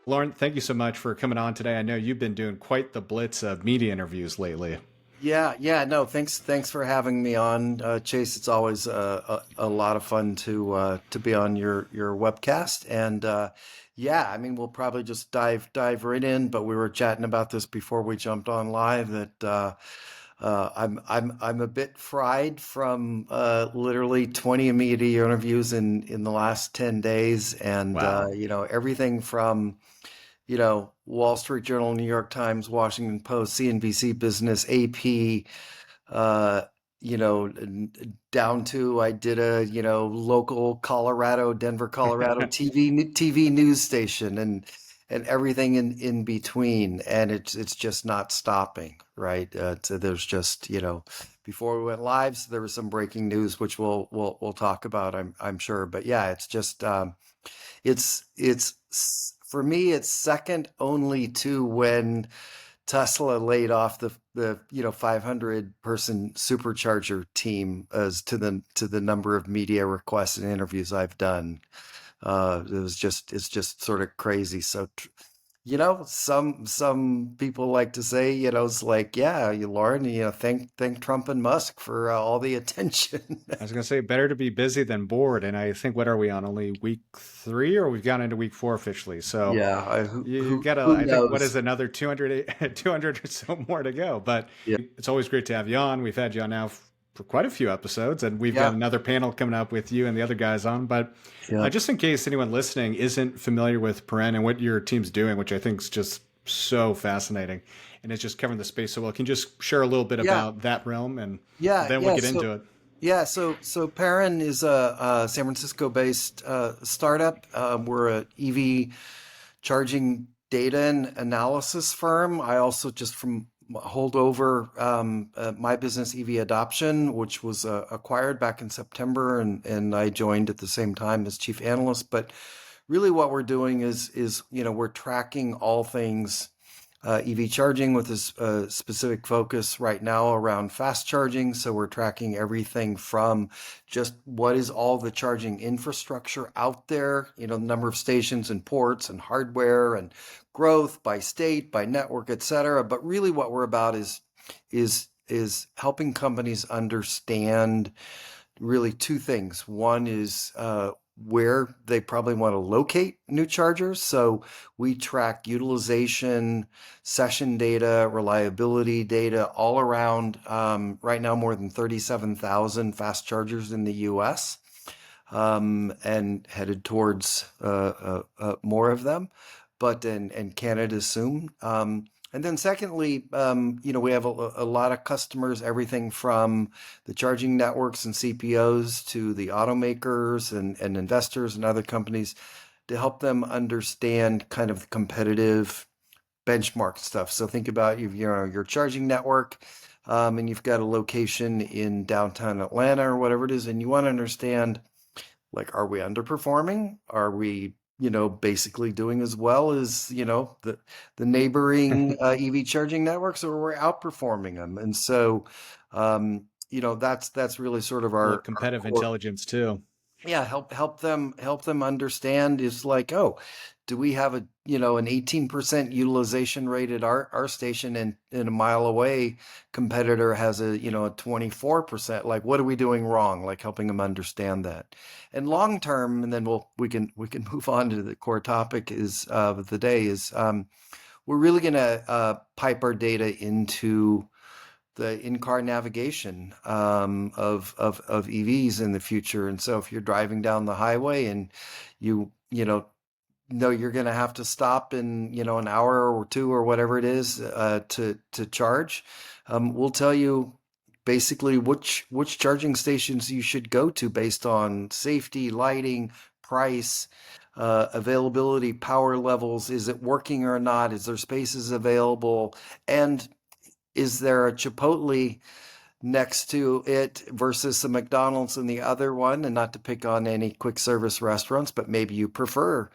Lauren, thank you so much for coming on today. I know you've been doing quite the blitz of media interviews lately. Yeah, no, thanks for having me on, Chase. It's always a lot of fun to be on your webcast, and yeah, I mean, we'll probably just dive right in. But we were chatting about this before we jumped on live that I'm a bit fried from literally 20 media interviews in the last 10 days, and Wow. everything from Wall Street Journal, New York Times, Washington Post, CNBC Business, AP, uh, down to I did a, local Colorado, Denver, Colorado TV news station and everything in between. And it's just not stopping, right? So there's just, before we went live, so there was some breaking news, which we'll talk about, I'm sure. But yeah, it's just it's for me, it's second only to when Tesla laid off the 500 person supercharger team as to the number of media requests and interviews I've done. It's just sort of crazy. So some people like to say, it's like, yeah, Lauren, thank Trump and Musk for all the attention. I was going to say better to be busy than bored. And I think, what are we on? Only week three, or we've gone into week four officially. So Yeah, you've got to, who I think, what is knows? another 200, 200 or so more to go. But Yeah, it's always great to have you on. We've had you on now for quite a few episodes, and we've got yeah, another panel coming up with you and the other guys on. But yeah. just in case anyone listening isn't familiar with Paren and what your team's doing, which I think is just so fascinating, and it's just covering the space so well, can you just share a little bit Yeah, about that realm, and yeah, then we'll yeah. get into it. So Paren is a San Francisco-based startup. We're a EV charging data and analysis firm. I also just from hold over my business EV adoption, which was acquired back in September, and I joined at the same time as chief analyst. But really, what we're doing is we're tracking all things EV charging with a specific focus right now around fast charging. So we're tracking everything from just what is all the charging infrastructure out there, the number of stations and ports and hardware and growth by state, by network, et cetera. But really what we're about is helping companies understand really two things. One is where they probably want to locate new chargers. So we track utilization, session data, reliability data all around. Right now, more than 37,000 fast chargers in the US, and headed towards more of them, but and Canada soon. And then secondly, we have a lot of customers, everything from the charging networks and CPOs to the automakers and investors and other companies to help them understand kind of the competitive benchmark stuff. So think about your charging network, and you've got a location in downtown Atlanta or whatever it is, and you want to understand, like, are we underperforming? Are we, basically doing as well as, the neighboring EV charging networks, or we're outperforming them? And so, that's really sort of A little our competitive core. intelligence too. Yeah, help them understand is like, oh, do we have an 18% utilization rate at our station, and a mile away competitor has a 24%. Like, what are we doing wrong? Like, helping them understand that. And long term, and then we can move on to the core topic is of the day is we're really going to pipe our data into the in-car navigation of EVs in the future. And so if you're driving down the highway and you know you're going to have to stop in an hour or two or whatever it is to charge, we'll tell you basically which charging stations you should go to based on safety, lighting, price, availability, power levels. Is it working or not? Is there spaces available? And is there a Chipotle next to it versus a McDonald's in the other one? And not to pick on any quick service restaurants, but maybe you prefer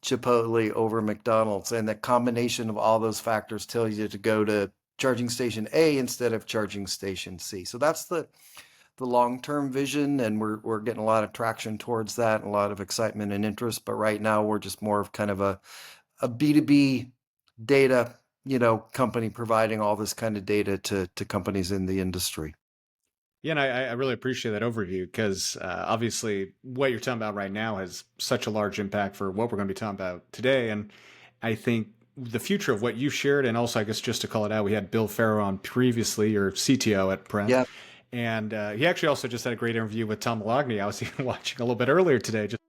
Chipotle over McDonald's. And the combination of all those factors tells you to go to charging station A instead of charging station C. So that's the long-term vision, and we're getting a lot of traction towards that and a lot of excitement and interest. But right now we're just more of kind of a B2B data, company providing all this kind of data to companies in the industry. Yeah, and I really appreciate that overview because obviously what you're talking about right now has such a large impact for what we're going to be talking about today. And I think the future of what you shared, and also I guess just to call it out, we had Bill Farrow on previously, your CTO at Paren, Yeah. and he actually also just had a great interview with Tom Malogny. I was even watching a little bit earlier today, just